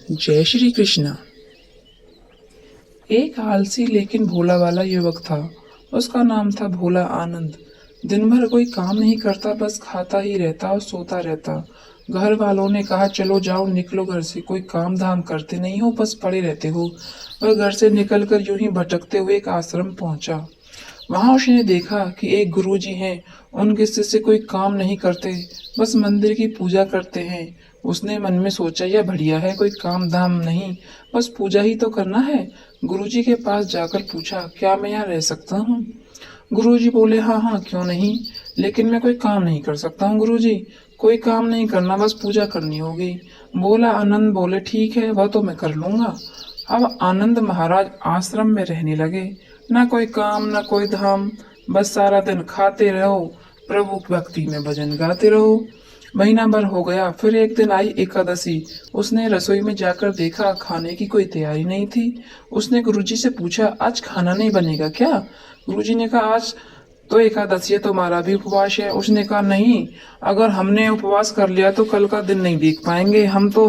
जय श्री कृष्ण। एक आलसी लेकिन भोला वाला युवक था। उसका नाम था भोला आनंद। दिन भर कोई काम नहीं करता, बस खाता ही रहता और सोता रहता। घर वालों ने कहा, चलो जाओ निकलो घर से, कोई काम धाम करते नहीं हो, बस पड़े रहते हो। वह घर से निकलकर यूं ही भटकते हुए एक आश्रम पहुंचा। वहां उसने देखा कि एक गुरुजी हैं। उनके शिष्य कोई काम नहीं करते, बस मंदिर की पूजा करते हैं। उसने मन में सोचा, यह बढ़िया है, कोई काम धाम नहीं, बस पूजा ही तो करना है। गुरुजी के पास जाकर पूछा, क्या मैं यहाँ रह सकता हूँ? गुरुजी बोले, हाँ हाँ, क्यों नहीं, लेकिन मैं कोई काम नहीं कर सकता हूँ गुरुजी। कोई काम नहीं करना, बस पूजा करनी होगी। बोला आनंद बोले, ठीक है, वह तो मैं कर लूंगा। अब आनंद महाराज आश्रम में रहने लगे। ना कोई काम ना कोई धाम, बस सारा दिन खाते रहो, प्रभु भक्ति में भजन गाते रहो। महीना भर हो गया, फिर एक दिन आई एकादशी। उसने रसोई में जाकर देखा, खाने की कोई तैयारी नहीं थी। उसने गुरुजी से पूछा, आज खाना नहीं बनेगा क्या? गुरुजी ने कहा, आज तो एकादशी है, तुम्हारा भी उपवास है। उसने कहा, नहीं, अगर हमने उपवास कर लिया तो कल का दिन नहीं देख पाएंगे, हम तो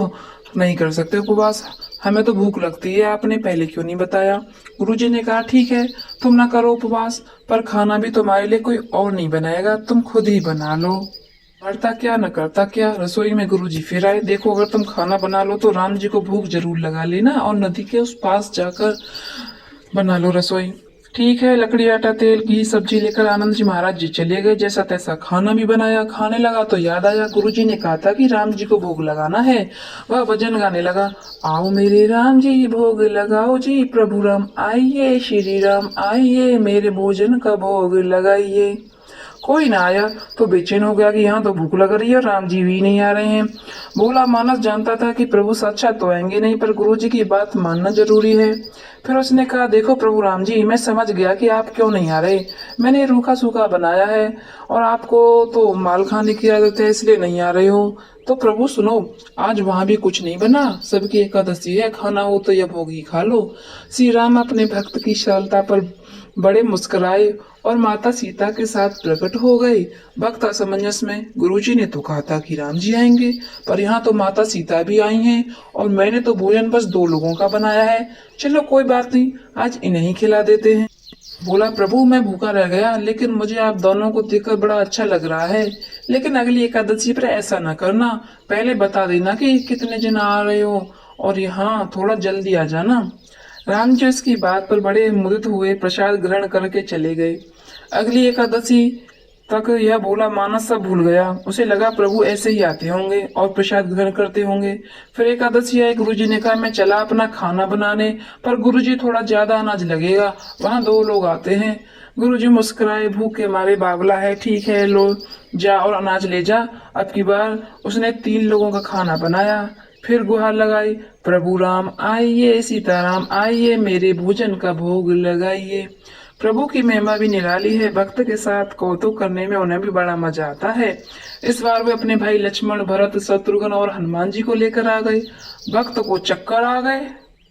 नहीं कर सकते उपवास, हमें तो भूख लगती है, आपने पहले क्यों नहीं बताया? गुरुजी ने कहा, ठीक है, तुम ना करो उपवास, पर खाना भी तुम्हारे लिए कोई और नहीं बनाएगा, तुम खुद ही बना लो। करता क्या न करता क्या, रसोई में गुरुजी फिर आए। देखो, अगर तुम खाना बना लो तो राम जी को भूख जरूर लगा लेना और नदी के उस पास जाकर बना लो रसोई। ठीक है, लकड़ी, आटा, तेल, घी, सब्जी लेकर आनंद जी महाराज जी चले गए। जैसा तैसा खाना भी बनाया। खाने लगा तो याद आया, गुरुजी ने कहा था कि राम जी को भोग लगाना है। वह भजन गाने लगा, आओ मेरे राम जी भोग लगाओ जी, प्रभु राम आइए, श्री राम आइए, मेरे भोजन का भोग लगाइए। कोई ना आया तो बेचैन हो गया कि यहाँ तो भूख लग रही है और राम जी भी नहीं आ रहे हैं। भोला मानस जानता था कि प्रभु साक्षात तो आएंगे नहीं, पर गुरुजी की बात मानना जरूरी है। फिर उसने कहा, देखो प्रभु राम जी, मैं समझ गया कि आप क्यों नहीं आ रहे। मैंने रूखा सूखा बनाया है और आपको तो माल खाने की आदत है, इसलिए नहीं आ रहे हो। तो प्रभु सुनो, आज वहां भी कुछ नहीं बना, सबकी एकादशी है, खाना हो तो यह भोग ही खा लो। श्री राम अपने भक्त की सरलता पर बड़े मुस्कुराए और माता सीता के साथ प्रकट हो गए। भक्त असमंजस में, गुरुजी ने तो कहा था कि राम जी आएंगे, पर यहाँ तो माता सीता भी आई हैं और मैंने तो भोजन बस 2 लोगों का बनाया है। चलो कोई बात नहीं, आज इन्हें ही खिला देते हैं। बोला, प्रभु मैं भूखा रह गया, लेकिन मुझे आप दोनों को देखकर बड़ा अच्छा लग रहा है। लेकिन अगली एकादशी पर ऐसा न करना, पहले बता देना कि कितने जन आ रहे हो और यहाँ थोड़ा जल्दी आ जाना। राम जी उसकी बात पर बड़े मुदित हुए, प्रसाद ग्रहण करके चले गए। अगली एकादशी तक यह भोला मानस सब भूल गया। उसे लगा प्रभु ऐसे ही आते होंगे और प्रसाद ग्रहण करते होंगे। फिर एकादशी आई, गुरुजी ने कहा, मैं चला अपना खाना बनाने, पर गुरुजी थोड़ा ज्यादा अनाज लगेगा, वहां 2 लोग आते हैं। गुरुजी मुस्कुराए, भूख के मारे बावला है, ठीक है, लो जा और अनाज ले जा। अब की बार उसने 3 लोगों का खाना बनाया। फिर गुहार लगाई, प्रभु राम आइए, सीताराम आइए, मेरे भोजन का भोग लगाइए। प्रभु की महिमा भी निराली है, भक्त के साथ कौतुक करने में उन्हें भी बड़ा मजा आता है। इस बार वे अपने भाई लक्ष्मण, भरत, शत्रुघ्न और हनुमान जी को लेकर आ गए। भक्त को चक्कर आ गए,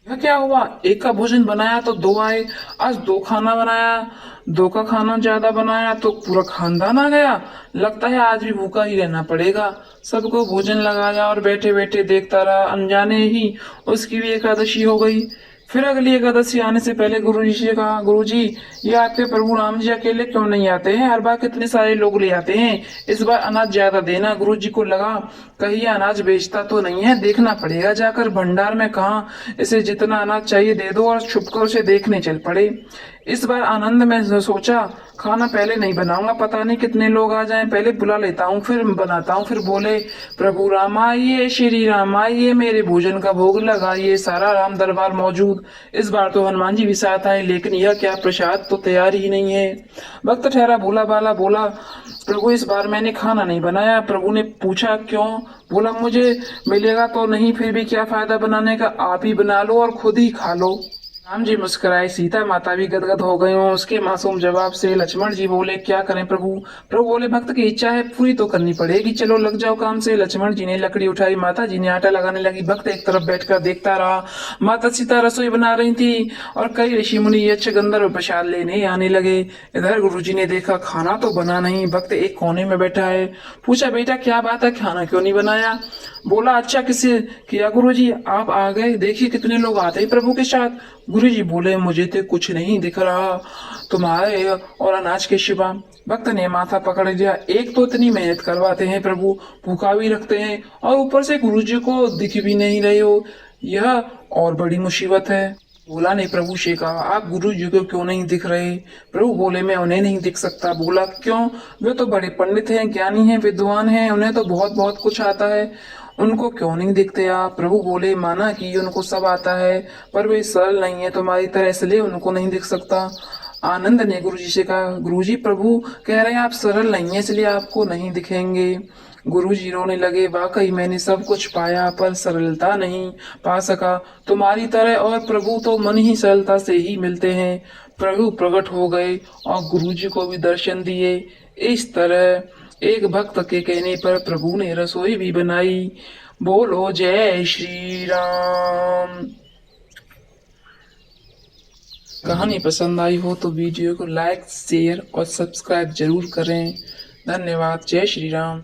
यह क्या हुआ, एक का भोजन बनाया तो 2 आए, आज 2 खाना बनाया, 2 का खाना ज्यादा बनाया तो पूरा खानदान आ गया। लगता है आज भी भूखा ही रहना पड़ेगा। सबको भोजन लगाया और बैठे बैठे देखता रहा, अनजाने ही उसकी भी एकादशी हो गई। फिर अगली एकादशी आने से पहले गुरुजी से कहा, गुरुजी ये आपके प्रभु राम जी अकेले क्यों नहीं आते हैं, हर बार कितने सारे लोग ले आते हैं, इस बार अनाज ज्यादा देना। गुरुजी को लगा कहीं ये अनाज बेचता तो नहीं है, देखना पड़ेगा जाकर भंडार में, कहा इसे जितना अनाज चाहिए दे दो और छुपकर उसे देखने चल पड़े। इस बार आनंद में सोचा, खाना पहले नहीं बनाऊंगा, पता नहीं कितने लोग आ जाएं, पहले बुला लेता हूँ फिर बनाता हूँ। फिर बोले, प्रभु राम आइए, श्री राम आइए, मेरे भोजन का भोग लगाइए। सारा राम दरबार मौजूद। इस बार तो हनुमान जी भी साथ आए, लेकिन यह क्या, प्रसाद तो तैयार ही नहीं है। भक्त ठहरा भोला बाला, बोला, प्रभु इस बार मैंने खाना नहीं बनाया। प्रभु ने पूछा, क्यों? बोला, मुझे मिलेगा तो नहीं, फिर भी क्या फायदा बनाने का, आप ही बना लो और खुद ही खा लो। राम जी मुस्कुराए, सीता माता भी गदगद हो गई हों उसके मासूम जवाब से। लक्ष्मण जी बोले, क्या करें प्रभु? प्रभु बोले, भक्त की इच्छा है पूरी तो करनी पड़ेगी, चलो लग जाओ काम से। लक्ष्मण जी ने लकड़ी उठाई, माता जी ने आटा लगाने लगी। भक्त एक तरफ बैठकर देखता रहा। माता सीता रसोई बना रही थी और कई ऋषि मुनि यक्ष गंधर्व प्रसाद लेने आने लगे। इधर गुरु जी ने देखा खाना तो बना नहीं, भक्त एक कोने में बैठा है। पूछा, बेटा क्या बात है, खाना क्यों नहीं बनाया? बोला, अच्छा किसे किया गुरु जी, आप आ गए, देखिए कितने लोग आते हैं प्रभु के साथ। गुरु जी बोले, मुझे तो कुछ नहीं दिख रहा तुम्हारे और अनाज के सिवा। भक्त ने माथा पकड़ लिया, एक तो इतनी मेहनत करवाते हैं प्रभु, भूखा भी रखते हैं और ऊपर से गुरु जी को दिख भी नहीं रहे हो, यह और बड़ी मुसीबत है। बोला ने प्रभु से कहा, आप गुरु जी को क्यों नहीं दिख रहे? प्रभु बोले, मैं उन्हें नहीं दिख सकता। बोला, क्यों? वे तो बड़े पंडित हैं, ज्ञानी हैं, विद्वान हैं, उन्हें तो बहुत बहुत कुछ आता है, उनको क्यों नहीं दिखते आप? प्रभु बोले, माना कि उनको सब आता है पर वे सरल नहीं है तुम्हारी तरह, इसलिए उनको नहीं दिख सकता। आनंद ने गुरुजी से कहा, गुरुजी प्रभु कह रहे हैं आप सरल नहीं है इसलिए आपको नहीं दिखेंगे। गुरुजी रोने लगे, वाकई मैंने सब कुछ पाया पर सरलता नहीं पा सका तुम्हारी तरह, और प्रभु तो मन ही सरलता से ही मिलते हैं। प्रभु प्रकट हो गए और गुरुजी को भी दर्शन दिए। इस तरह एक भक्त के कहने पर प्रभु ने रसोई भी बनाई। बोलो जय श्री राम। कहानी पसंद आई हो तो वीडियो को लाइक शेयर और सब्सक्राइब जरूर करें। धन्यवाद। जय श्री राम।